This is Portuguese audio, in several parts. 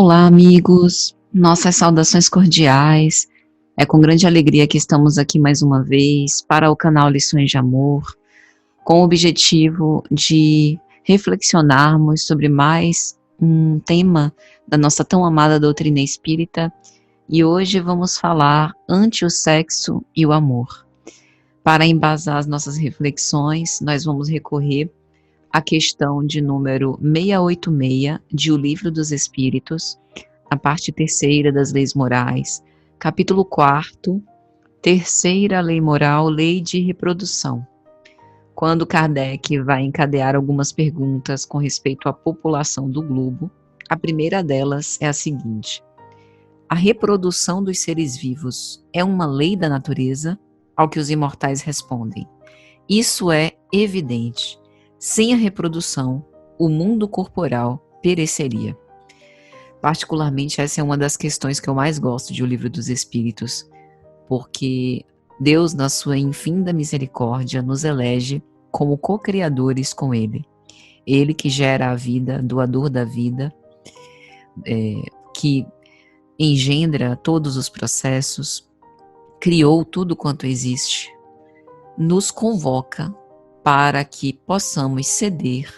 Olá, amigos. Nossas saudações cordiais. É com grande alegria que estamos aqui mais uma vez para o canal Lições de Amor, com o objetivo de reflexionarmos sobre mais um tema da nossa tão amada doutrina espírita. E hoje vamos falar ante o sexo e o amor. Para embasar as nossas reflexões, nós vamos recorrer à questão de número 686 de O Livro dos Espíritos, a parte terceira das leis morais, capítulo 4, terceira lei moral, lei de reprodução. Quando Kardec vai encadear algumas perguntas com respeito à população do globo, a primeira delas é a seguinte: a reprodução dos seres vivos é uma lei da natureza? Ao que os imortais respondem: isso é evidente. Sem a reprodução, o mundo corporal pereceria. Particularmente, essa é uma das questões que eu mais gosto de O Livro dos Espíritos, porque Deus, na sua infinda misericórdia, nos elege como co-criadores com Ele. Ele que gera a vida, doador da vida, que engendra todos os processos, criou tudo quanto existe, nos convoca para que possamos ceder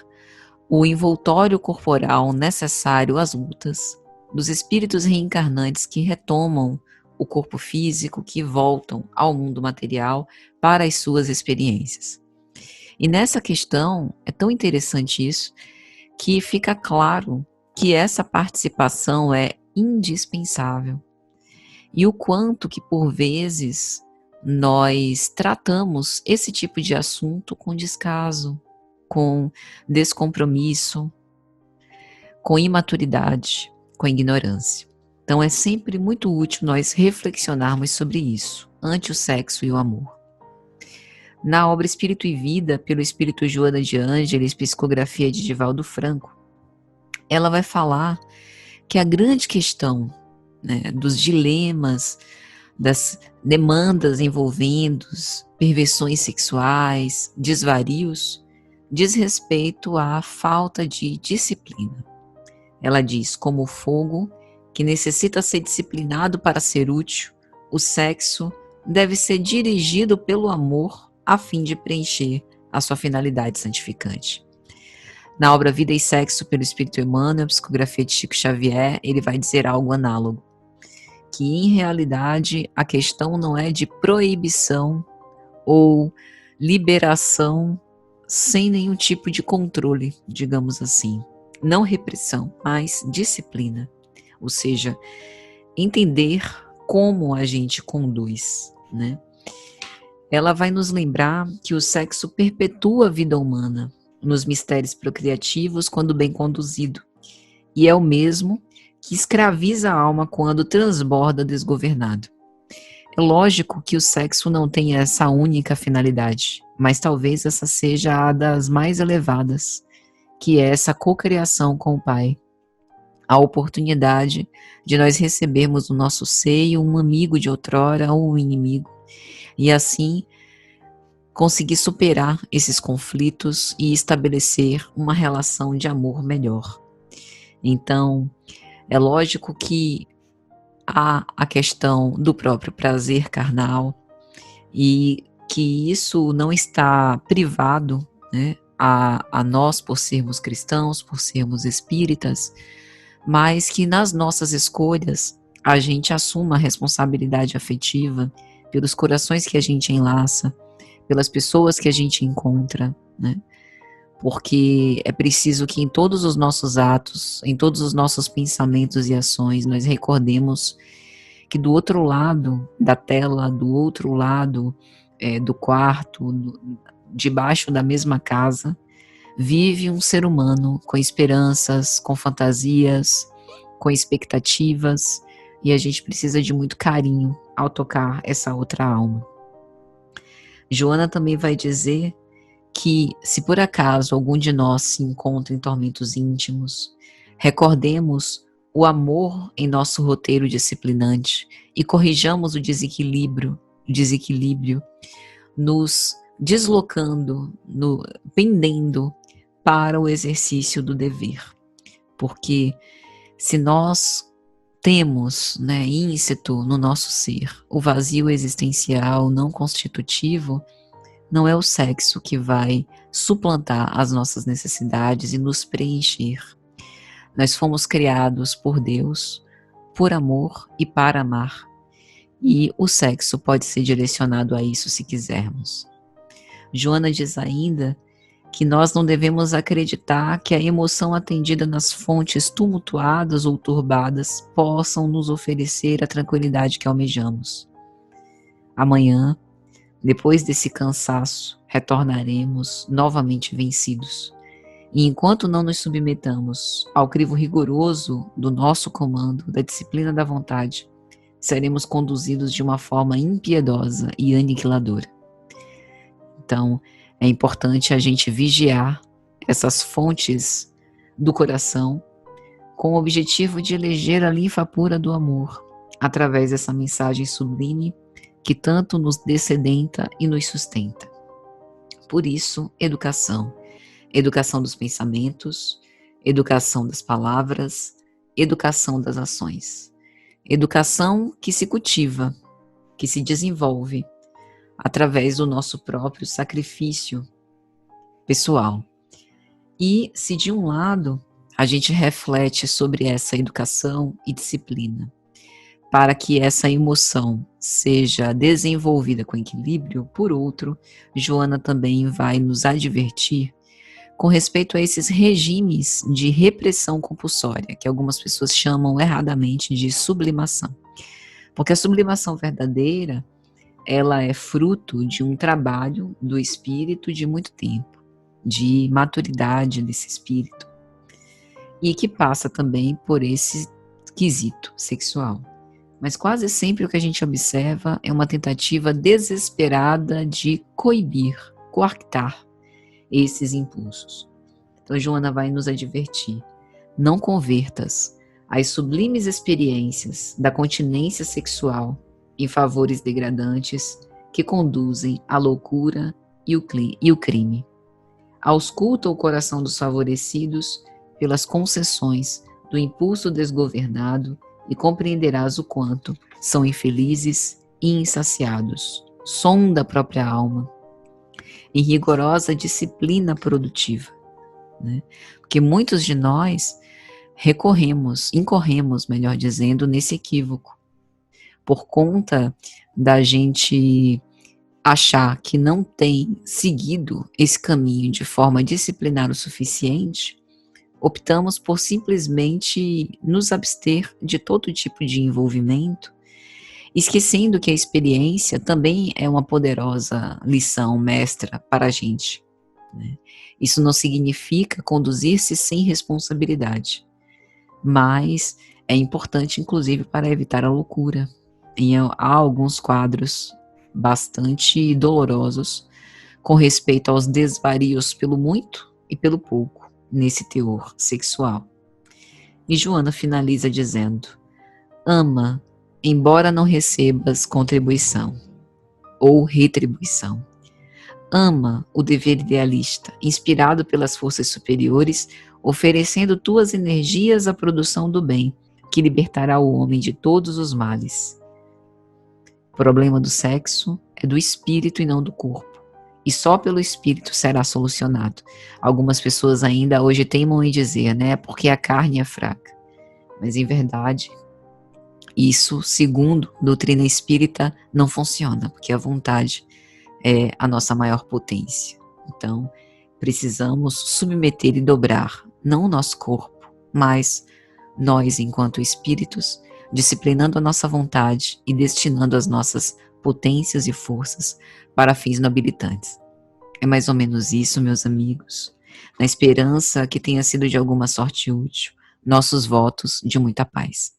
o envoltório corporal necessário às lutas dos espíritos reencarnantes que retomam o corpo físico, que voltam ao mundo material para as suas experiências. E nessa questão, é tão interessante isso, que fica claro que essa participação é indispensável. E o quanto que, por vezes, nós tratamos esse tipo de assunto com descaso, com descompromisso, com imaturidade, com ignorância. Então é sempre muito útil nós reflexionarmos sobre isso, ante o sexo e o amor. Na obra Espírito e Vida, pelo Espírito Joana de Ângeles, psicografia de Divaldo Franco, ela vai falar que a grande questão, né, dos dilemas, das demandas envolvendo perversões sexuais, desvarios, diz respeito à falta de disciplina. Ela diz: como o fogo, que necessita ser disciplinado para ser útil, o sexo deve ser dirigido pelo amor a fim de preencher a sua finalidade santificante. Na obra Vida e Sexo, pelo Espírito Emmanuel, psicografia de Chico Xavier, ele vai dizer algo análogo, que em realidade a questão não é de proibição ou liberação sem nenhum tipo de controle, digamos assim. Não repressão, mas disciplina. Ou seja, entender como a gente conduz, né? Ela vai nos lembrar que o sexo perpetua a vida humana nos mistérios procriativos quando bem conduzido, e é o mesmo que escraviza a alma quando transborda desgovernado. É lógico que o sexo não tem essa única finalidade, mas talvez essa seja a das mais elevadas, que é essa cocriação com o Pai. A oportunidade de nós recebermos no nosso seio um amigo de outrora ou um inimigo, e assim conseguir superar esses conflitos e estabelecer uma relação de amor melhor. Então, é lógico que há a questão do próprio prazer carnal e que isso não está privado, né, a nós por sermos cristãos, por sermos espíritas, mas que nas nossas escolhas a gente assuma a responsabilidade afetiva pelos corações que a gente enlaça, pelas pessoas que a gente encontra, né? Porque é preciso que em todos os nossos atos, em todos os nossos pensamentos e ações, nós recordemos que do outro lado da tela, do outro lado do quarto, debaixo da mesma casa, vive um ser humano com esperanças, com fantasias, com expectativas, e a gente precisa de muito carinho ao tocar essa outra alma. Joana também vai dizer que, se por acaso algum de nós se encontra em tormentos íntimos, recordemos o amor em nosso roteiro disciplinante e corrijamos o desequilíbrio, nos deslocando, pendendo para o exercício do dever. Porque Se nós temos, né, íncito no nosso ser o vazio existencial não constitutivo, não é o sexo que vai suplantar as nossas necessidades e nos preencher. Nós fomos criados por Deus, por amor e para amar. E o sexo pode ser direcionado a isso se quisermos. Joana diz ainda que nós não devemos acreditar que a emoção atendida nas fontes tumultuadas ou turbadas possam nos oferecer a tranquilidade que almejamos. Amanhã, depois desse cansaço, retornaremos novamente vencidos. E enquanto não nos submetamos ao crivo rigoroso do nosso comando, da disciplina da vontade, seremos conduzidos de uma forma impiedosa e aniquiladora. Então, é importante a gente vigiar essas fontes do coração com o objetivo de eleger a linfa pura do amor, através dessa mensagem sublime que tanto nos dessedenta e nos sustenta. Por isso, educação. Educação dos pensamentos, educação das palavras, educação das ações. Educação que se cultiva, que se desenvolve através do nosso próprio sacrifício pessoal. E se de um lado a gente reflete sobre essa educação e disciplina, para que essa emoção seja desenvolvida com equilíbrio, por outro, Joana também vai nos advertir com respeito a esses regimes de repressão compulsória, que algumas pessoas chamam erradamente de sublimação. Porque a sublimação verdadeira, ela é fruto de um trabalho do espírito de muito tempo, de maturidade desse espírito, e que passa também por esse quesito sexual. Mas quase sempre o que a gente observa é uma tentativa desesperada de coibir, coartar esses impulsos. Então Joana vai nos advertir: não convertas as sublimes experiências da continência sexual em favores degradantes que conduzem à loucura e o crime. Ausculta o coração dos favorecidos pelas concessões do impulso desgovernado e compreenderás o quanto são infelizes e insaciados. Sonda a própria alma em rigorosa disciplina produtiva, né? Porque muitos de nós incorremos, melhor dizendo, nesse equívoco, por conta da gente achar que não tem seguido esse caminho de forma disciplinar o suficiente, optamos por simplesmente nos abster de todo tipo de envolvimento, esquecendo que a experiência também é uma poderosa lição mestra para a gente, né? Isso não significa conduzir-se sem responsabilidade, mas é importante, inclusive, para evitar a loucura. Há alguns quadros bastante dolorosos com respeito aos desvarios pelo muito e pelo pouco nesse teor sexual. E Joana finaliza dizendo: ama, embora não recebas contribuição ou retribuição. Ama o dever idealista, inspirado pelas forças superiores, oferecendo tuas energias à produção do bem, que libertará o homem de todos os males. O problema do sexo é do espírito e não do corpo, e só pelo espírito será solucionado. Algumas pessoas ainda hoje teimam em dizer, né, porque a carne é fraca. Mas em verdade, isso, segundo doutrina espírita, não funciona, porque a vontade é a nossa maior potência. Então, precisamos submeter e dobrar, não o nosso corpo, mas nós, enquanto espíritos, disciplinando a nossa vontade e destinando as nossas potências e forças para fins nobilitantes. É mais ou menos isso, meus amigos, na esperança que tenha sido de alguma sorte útil, nossos votos de muita paz.